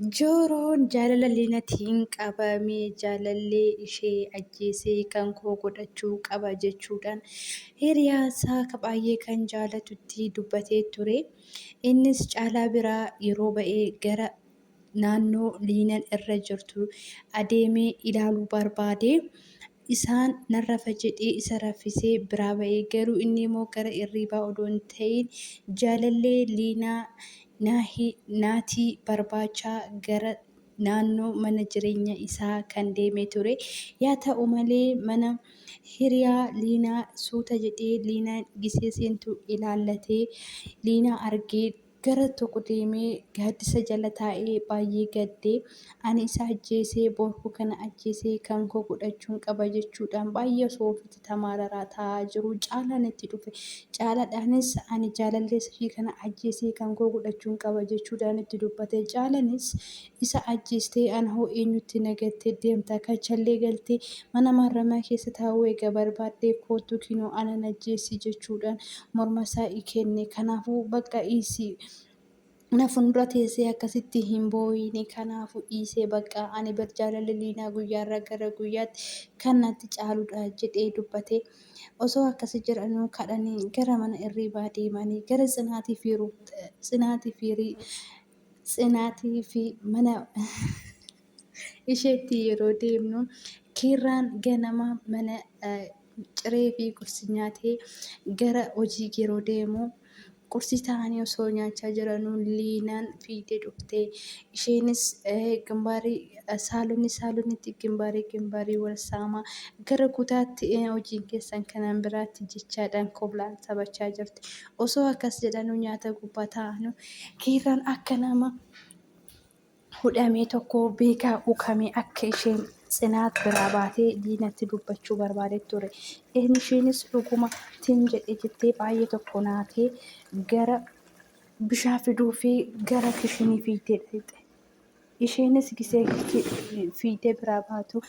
Jooroon jaalala Liinatiin qabamee jaalallee ishee ajjeesee kan koo godhachuu qaba jechuudhaan hiriyaasaa baay'ee kan jaalatutti dubbatee ture. Innis caalaa biraa yeroo ba'ee gara naannoo Liinan irra jirtu adeemee ilaaluu barbaade. Isaan narrafa jedhee isa raffisee biraa ba'ee garuu inni immoo gara irriibaa odoo hin ta'in jaalallee Liinaa naatii barbaachaa gara naannoo mana jireenya isaa kan deemee ture. Yaa ta'u malee mana hiriyaa Liinaa suuta jedhee Liinaa gisee seentu ilaallatee Liinaa argee gara tokko deemee gaaddisa jala taa'ee baay'ee gaddee ani isa ajjeesee boorkuu kana ajjeesee kan koo godhachuun qaba jechuudhaan baay'ee osoo ofitti tamaararaa taa'aa jiru caalaan itti dhufe. Caalaadhaanis ani jaalallee ishee kana ajjeesee kan koo godhachuun qaba jechuudhaan itti dubbate. Caalaanis isa ajjeestee ana hoo eenyutti nagattee deemta kachallee galtee mana maaramaa keessa taa'uu eega barbaaddee kootu kinoo ana ajjeesi jechuudhaan morma isaa kenne. Kanaafuu bakka dhiisii na fuuldura teessee akkasitti hin boo'ine. Kanaafuu dhiisee bakka ani jaalala Liinaa guyyaarraa gara guyyaatti kan natti caaludha jedhee dubbate. Osoo akkasii jiranuu kadhanii gara mana irriibaa deemanii gara tsinaatii fi mana isheetti yeroo deemnu kiirraan ganama mana ciree fi qursi nyaatee gara hojii yeroo deemu qursii ta'anii osoo nyaachaa jiranuu Liinaan fiidee dhuftee isheenis saaloonitti gimbaarii wal saamaa gara kutaatti hojiin keessan kanaan biraatti jechaadhaan koblaan taphachaa jirti. Osoo akkas jedhanuu nyaata gubbaa taa'anuu kiirraan akka nama hudhamee tokko beekaa ukamee akka isheen tsinaat biraa baatee Liinatti dubbachuu barbaadee ture. Isheenis dhuguma tim jedhe jettee baay'ee tokko naatee gara bishaan fiduu fi gara kishinii fiidee dhaqxe. Isheenis gisee fiidee biraa baatu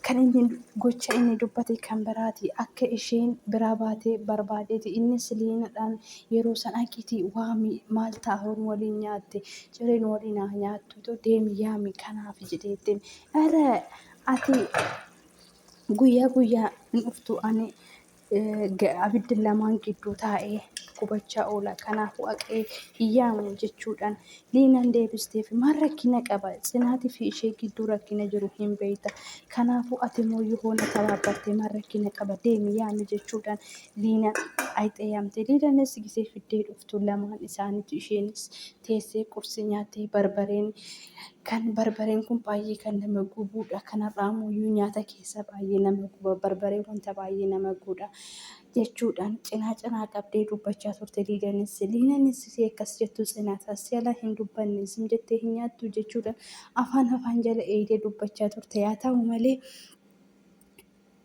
kan inni gocha inni dubbate kan biraati akka isheen biraa baatee barbaadeeti. Innis Liinaadhaan yeroo sana aqiitii waami maal ta'uun waliin nyaatte cireen waliin haa nyaattu deemi yaami kanaaf jedheetiin. Ara ati guyyaa hin dhuftu ani abidda lamaan gidduu taa'ee gubachaa oola. Kanaafuu haqee hin yaamu jechuudhaan Liinaan deebisteef maal rakkina qaba tsinaatii fi ishee gidduu rakkina jiru hin beekta. Kanaafuu ati mooyyuu hoona tabaabbattee maal rakkina qaba deemi yaami jechuudhaan Liinaan ayxee yaamte. Liinaanis gisee fiddee dhuftu lamaan isaaniitu isheenis teessee qursi nyaattee barbareen kun baay'ee kan nama gubuudha. Kanarraa mooyyuu nyaata keessa baay'ee nama guba barbareen wanta baay'ee nama guudha jechuudhaan cinaa qabdee dubbachaa turte. Liinaanis akkas jettu tsinaatas jala hin dubbanne sim jettee hin nyaattu jechuudhaan afaan jala eegdee dubbachaa turte. Yaa ta'u malee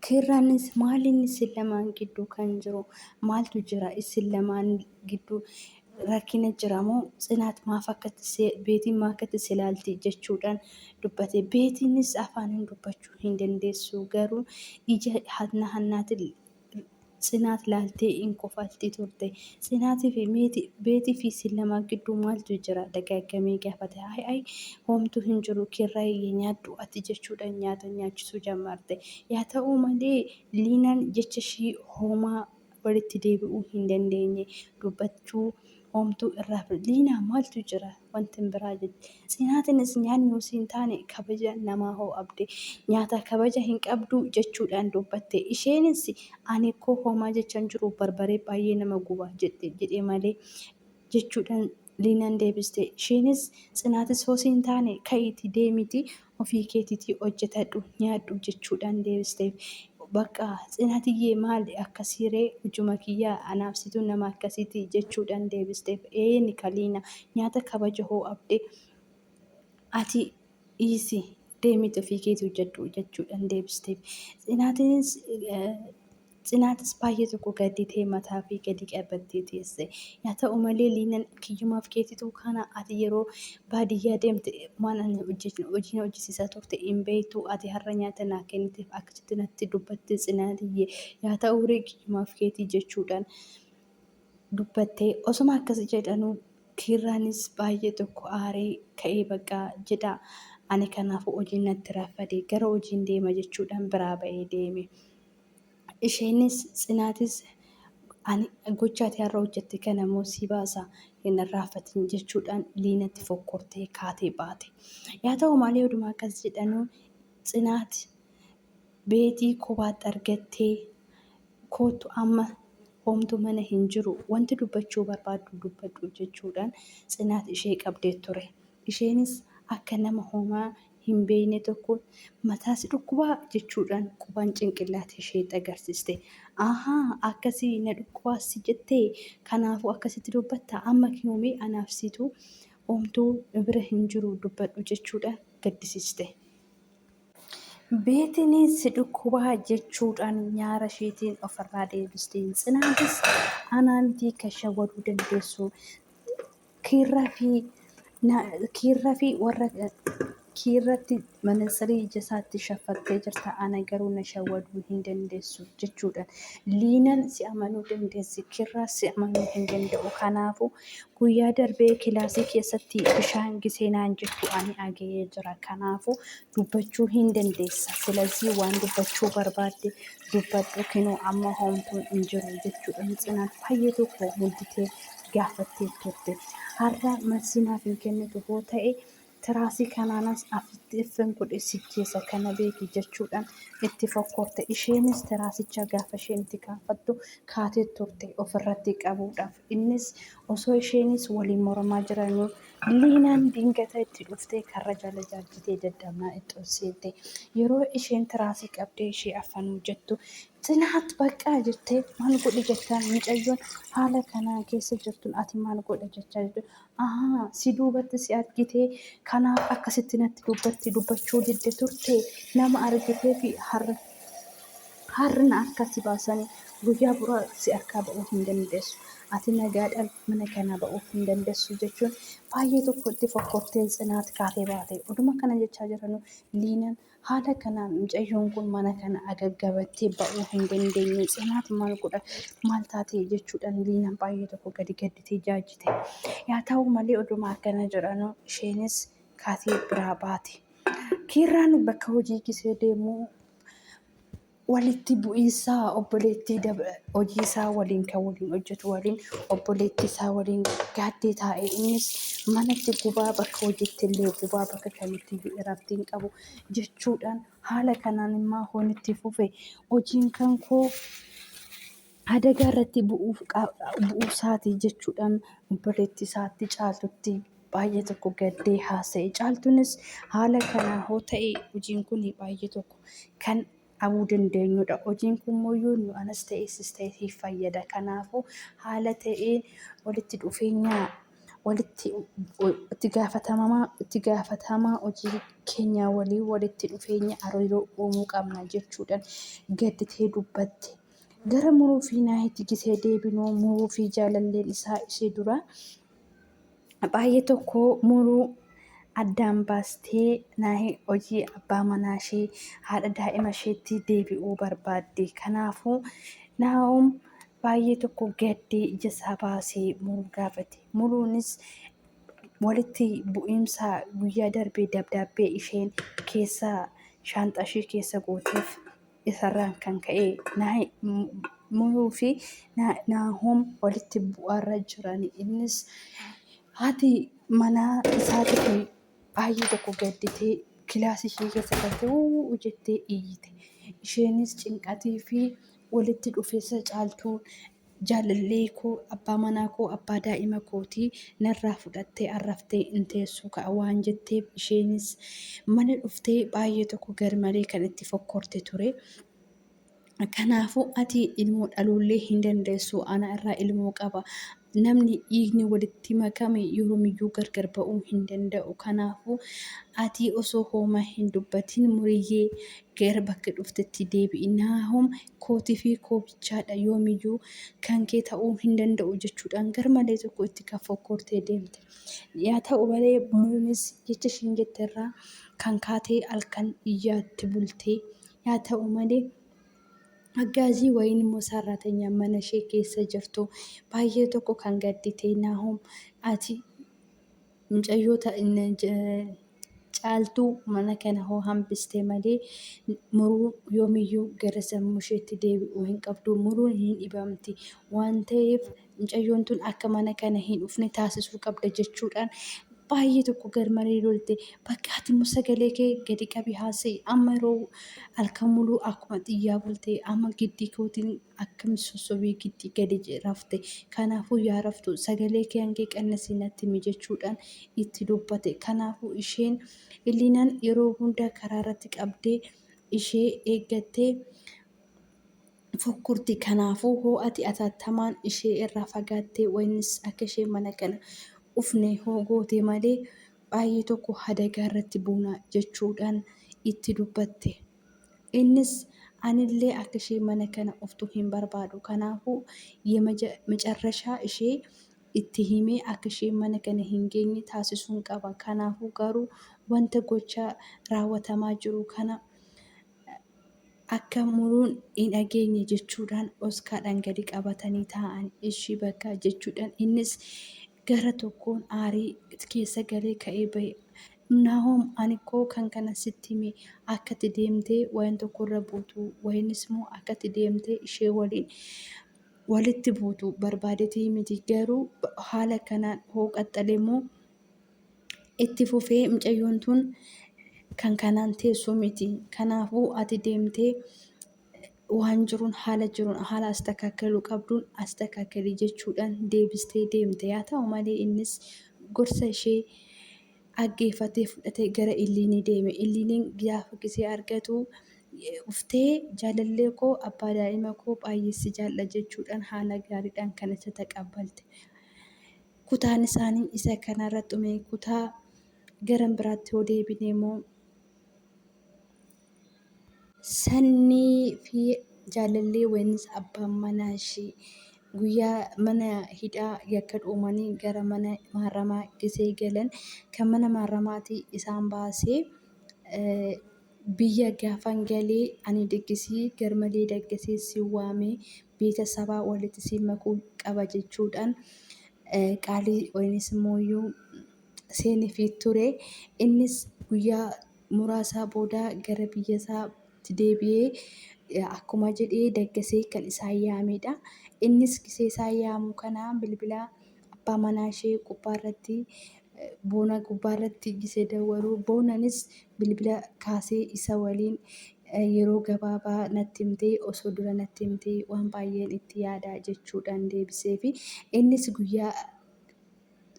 kiirraanis maaliin isin lamaan gidduu kan jiru maaltu jira isin lamaan gidduu rakkina jira moo tsinaat maaf akkatti beetiin maaf akkatti silaalti jechuudhaan dubbate. Beetiinis afaan dubbachuu hin dandeessu garuu ija hannaatiin tsinaat laaltee hin kofalti turte. Tsinaatii fi beetii fi isin lamaan gidduu maaltu jira dagaagamee gaafate. Homtuu hin jiru kiirraa nyaadhu ati jechuudhaan nyaata nyaachisuu jammarte. Yaa ta'u malee Liinaan jecha ishii homaa walitti deebi'uu hin dandeenye dubbachuu homtuu irraa Liinaa maaltu jira wanti biraa jetti. Tsinaatiinis nyaanni osoo hin taane kabaja namaa hoo abde nyaata kabaja hin qabdu jechuudhaan dubbatte. Isheenis ani koo homaa jechaan jiru barbaree baay'ee nama guba jedhee malee jechuudhaan Liinaan deebiste. Isheenis tsinaatis osoo hin taane ka'iitii deemiti ofii keetiitii hojjetadhu nyaadhu jechuudhaan deebisteef. Bakka tsinaatiyyee maali akkasii ree ujuma kiyyaa anaafsituu nama akkasiiti jechuudhaan deebisteef. Ni kaliina nyaata kabaja hoo abde ati dhiisi deemiti ofii keetii hojjedhu jechuudhaan deebisteef. Tsinaatis baay'ee tokko gadditee mataa fi gadi qabattee teesse. Yaa ta'u malee Liinaan kiyyumaaf keetituu kana ati yeroo baadiyyaa deemte waan ani hojii hojjisiisaa turte hin beektu ati har'a nyaata naa kenniteef akkasitti natti dubbatte tsinaatiyyee. Yaa ta'u kiyyumaaf keetii jechuudhaan dubbattee osuma akkas jedhanuu Kiirraanis baay'ee tokko aaree ka'ee bakka jedha. Ani kanaafuu hojii natti raffate gara hojiin deema jechuudhaan biraa ba'ee deeme. Isheenis Tsinaatis ani gocha ati har'a hojjette kana immoo si baasa hin irraanfatin jechuudhaan Liinatti fokkortee kaatee baate. Yaa ta'u malee odumaa akkas jedhanuu Tsinaat beetii kophaatti argattee kootu amma homtuu mana hin jiru wanti dubbachuu barbaaddu dubbadhu jechuudhaan Tsinaat ishee qabdee ture. Isheenis akka nama homaa hin beekne tokko mataas dhukkubaa jechuudhaan qubaan cinqillaata ishee agarsiiste. Ahaa akkasii na dhukkubaas jettee kanaafuu akkasitti dubbatta amma kiyoomii anaaf situ homtuu bira hin jiru dubbadhu jechuudhaan gaddisiiste. Beetiinis dhukkubaa jechuudhaan nyaara isheetiin ofirraa deebiste. Tsinaatis anaa miti kan shawwaduu dandeessu kiirraa fi warra kiirratti manasarii ija isaatti shaffattee jirta ana garuu na shawwaduu hin dandeessu jechuudha. Liinan si amanuu dandeessi kiirraa si amanuu hin danda'u. Kanaafuu guyyaa darbee kilaasii keessatti bishaan giseenaan jettu ani aga'ee jira. Kanaafuu dubbachuu hin dandeessa. Silazii waan dubbachuu barbaadde dubbadhu kinoo amma homtuun hin jiru jechuudha. Tsinaan baay'ee tokko mudditee gaafattee turte. Har'a marsinaaf hin kennitu hoo ta'e tiraasii kanaanas affan godhe si keessa kana beeki jechuudhaan itti fokkorte. Isheenis tiraasicha gaafa isheen itti kaafattu kaatee turte ofirratti qabuudhaaf. Innis osoo isheenis waliin mormaa jiranuu Liinaan dingata itti dhuftee karra jala jaalchitee dadhabnaa itti obseette. Yeroo isheen tiraasii qabdee ishee affanuu jettu Tsinaat baqqaa jettee maal godhi jettaan mucayyoon haala kanaa keessa jirtuun ati maal godha jechaa jirtu. Ahaa si duubatti si argitee kanaaf akkasitti natti dubbachuu didde turte nama argitee fi har'ina akkasi baasanii guyyaa buraa si harkaa ba'uu hin dandeessu. Ati nagaadhaan mana kana ba'uu hin dandeessu jechuun baay'ee tokko itti fokkortee Tsinaat kaatee baate. Oduma kana jechaa jiranu Liinan haala kanaan mucayyoon kun mana kana agaggabattee ba'uu hin dandeenye. Tsinaat maal godha maal taate jechuudhaan Liinan baay'ee tokko gadi gadditee jaajite. Yaa ta'u malee oduma akkana jedhanu isheenis kaatee biraa baate. Kiirraan bakka hojii gisee deemu walitti bu'iinsaa obboleettii hojii isaa waliin kan waliin hojjetu waliin obboleettii isaa waliin gaaddee taa'e. Innis manatti gubaa bakka hojiitti illee gubaa bakka kamitti irrattiin qabu jechuudhaan haala kanaan immoo hoonitti fufe hojiin kan koo adagaa irratti bu'uusaati jechuudhaan obboleettii isaatti caaltutti baay'ee tokko gaddee haasa'e. Caaltuunis haala kanaa hoo ta'e hojiin kun baay'ee tokko kan abuu dandeenyudha. Hojiin kun mooyyuu nu anas ta'e sis ta'e fayyada. Kanaafuu haala ta'een walitti dhufeenya itti gaafatamaa hojii keenya waliin walitti dhufeenya hariiroo uumuu qabna jechuudhaan gadditee dubbatte. Gara muruu fi naayitti gisee deebinuu muruu fi jaalalleen isaa ishee dura baay'ee tokko muruu addaan baastee naahii hojii abbaa manaa ishee haadha daa'ima isheetti deebi'uu barbaadde. Kanaafuu naa'um baay'ee tokko gaddee ija isaa baasee muruu gaafate. Muruunis walitti bu'iinsa guyyaa darbee dabdaabbee isheen keessa shaanxaa ishee keessa gooteef isarraan kan ka'e muruu fi naahum walitti bu'aarra jiran. Innis haati manaa isaatiif baay'ee tokko gadditee kilaasii ishee keessa galtee jettee iyyite. Isheenis cinqatii fi walitti dhufeessa caaltuu jaalallee koo abbaa manaa koo abbaa daa'ima kootii narraa fudhattee arraftee hin teessu ka'a waan jetteef isheenis mana dhuftee baay'ee tokko garmalee kan itti fokkorte ture. Kanaafuu ati ilmoo dhaluullee hin dandeessu ana irraa ilmoo qaba. Namni dhiigni walitti makame yoomiyyuu gargar ba'uu hin danda'u. Kanaafuu ati osoo homaa hin dubbatin muriyyee gara bakka dhuftetti deebi'i. Naahum kootii fi koobichaadha yoomiyyuu kan kee ta'uu hin danda'u jechuudhaan garmalee tokko itti kan fokkortee deemte. Yaa ta'u malee muruunis jecha isheen jetterraa kan kaatee halkan iyyaatti bultee yaa ta'u malee Aggaazii wayiin immoo sarratanya mana ishee keessa jirtu baay'ee tokko kan gadditee naahum ati mucayyoo caaltuu mana kana hoo hambiste malee muruu yoomiyyuu gara sammuu isheetti deebi'uu hin qabdu. Muruun hin dhibamti waan ta'eef mucayyoon tun akka mana kana hin dhufne taasisuu qabda jechuudhaan baay'ee tokko garmalee lolte. Bakka ati immoo sagalee kee gadi qabii haasa'e amma yeroo halkan muluu akkuma xiyyaa bulte amma giddii kootiin akkam sossobee giddii gadi rafte. Kanaafuu yaa raftu sagalee kee hangee qannasii natti himi jechuudhaan itti dubbate. Kanaafuu isheen Illiinaan yeroo hunda karaa irratti qabdee ishee eeggattee fokkurti. Kanaafuu hoo ati atattamaan ishee irraa fagaattee waynis akka ishee mana kana ufne hoo goote malee baay'ee tokko hadagaa irratti buuna jechuudhaan itti dubbatte. Innis anillee akka ishee mana kana uftu hin barbaadu. Kanaafuu የመጨረሻ ishee itti himee akka ishee mana kana hin geenye taasisuun qaba. Kanaafuu garuu wanta gochaa raawwatamaa jiru kana akka muruun hin dhageenye jechuudhaan oskaadhaan gadi qabatanii taa'an. Ishii bakka jechuudhaan innis gara tokkoon aarii keessa galee ka'ee bahe. Naahom ani koo kan kana sitti hime akkati deemtee waan tokkorra buutu waynis immoo akkati deemtee ishee waliin walitti buutu barbaadetii miti. Garuu haala kanaan hoo qaxxale immoo itti fufee mucayyoon tun kan kanaan teessoo miti. Kanaafuu ati deemtee waan jiruun haala astakakkaluu qabduun astakakkalii jechuudhaan deebistee deemte. Haa ta'u malee innis gorsa ishee dhaggeeffatee fudhatee gara Illiinii deeme. Illiiniin gaafa gisee argatu uftee jaalallee koo abbaa daa'ima koo baay'ee si jaalla jechuudhaan haala gaariidhaan kan isa taqabbalte. Kutaan isaanii isa kanarratti dhume. Kutaa gara biraatti yoo deebine immoo Sannii fi jaalallee waynis abbaan manaa ishee guyyaa mana hidhaa yakka dhuumanii gara mana maaramaa gisee galan kan mana maaramaatii isaan baasee biyya gaafan galee ani deggesii garmalee deggesee si waamee beetasabaa walitti si makuu qaba jechuudhaan qaalii waynis immoo seenifii ture. Innis guyyaa muraasaa booda gara biyya isaatti deebi'ee akkuma jedhee deggesee kan isaan yaamedha. Innis gisee isaan yaamu kana bilbila abbaa manaa ishee gubbaarratti boona gubbaarratti gisee dawwaluu boonanis bilbila kaasee isa waliin yeroo gabaabaa natti himtee osoo dura natti himtee waan baay'een itti yaadaa jechuudhaan deebisee fi innis guyyaa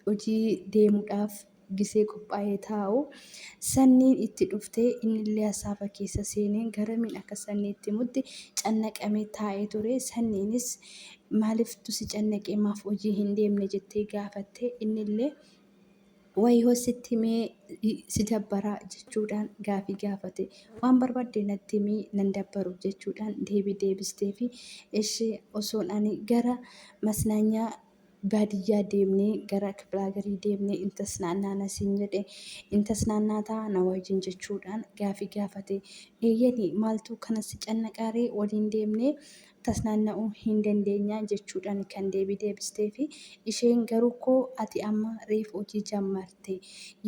hojii deemuudhaaf gisee qophaa'ee taa'u. Sanniin itti dhuftee innillee hasaaba keessa seenee garamiin akka sanniitti himutti cannaqamee taa'ee ture. Sanniinis maaliiftu si cannaqee maaf hojii hin deemne jettee gaafatte. Innillee wayii hoo sitti himee si dabbaraa jechuudhaan gaafii gaafate. Waan barbaadde natti himii nan dabbaru jechuudhaan deebistee fi ishee osoon ani gara masnaanyaa baadiyyaa deemnee gara kifilaagarii deemnee intas naannaa siin jedhe intas naannaataa na wajjin jechuudhaan gaafii gaafate. Eeyyanii maaltu kanas cannaqaaree waliin deemnee tasnaanna'uu hin dandeenya jechuudhaan kan deebistee fi isheen garuu koo ati amma reef hojii jammarte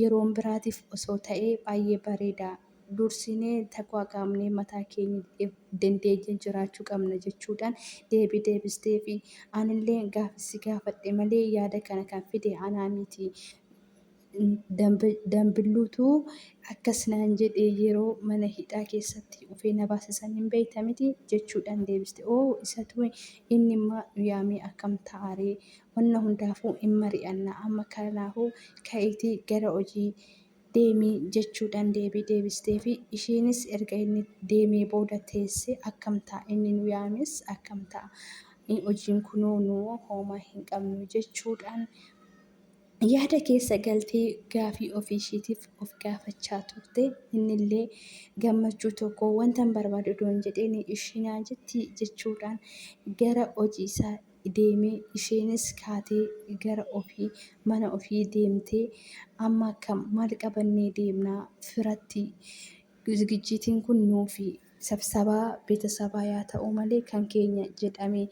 yeroon biraatiif osoo ta'ee baay'ee bareeda. Dursinee takwaaqamnee mataa keenya dandeenye jiraachuu qabna jechuudhaan deebistee fi anillee gaafisi gaafadhe malee yaada kana kan fide anaa miti. Dambilluutu akkas naan jedhee yeroo mana hidhaa keessatti dhufee na baasisan hin beekta miti jechuudhaan deebiste. Oo isatu inni immoo yaamee akkam taa'aree wanna hundaafuu hin mari'anna amma kanaafuu ka'iitii gara hojii deemii jechuudhaan deebistee fi isheenis erga inni deemee booda teessee akkam ta'a inni nu yaames akkam ta'a hojiin kunoo nu homaa hin qabnu jechuudhaan yaada keessa galtee gaafii ofii isheetiif of gaafachaa turte. Innillee gammachuu tokko wantan barbaadu doon jedheen ishinaa jetti jechuudhaan gara hojii isaa deemee isheenis kaatee gara ofii mana ofii deemtee amma akkam maal qabannee deemnaa firatti zigijjiitiin kun nuufi sabsabaa beetasabaa yaa ta'u malee kan keenya jedhame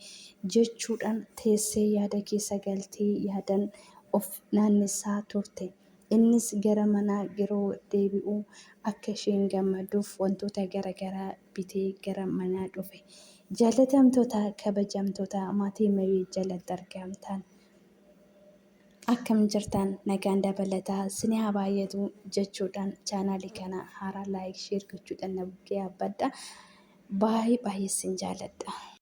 jechuudhaan teessee yaada keessa galtee yaadan of naannessaa turte. Innis gara manaa yeroo deebi'u akka isheen gammaduuf wantoota garaagaraa bitee gara manaa dhufe. Jaalatamtoota kabajamtoota maatii Meerii jalatti argamtan akkam jirtan nagaan dabalataa isin haa baay'atu jechuudhaan chaanaalii kana haaraa laayik sheer gochuudhaan na bukkee yaabbadha. Baay'ee baay'ee isin jaaladha.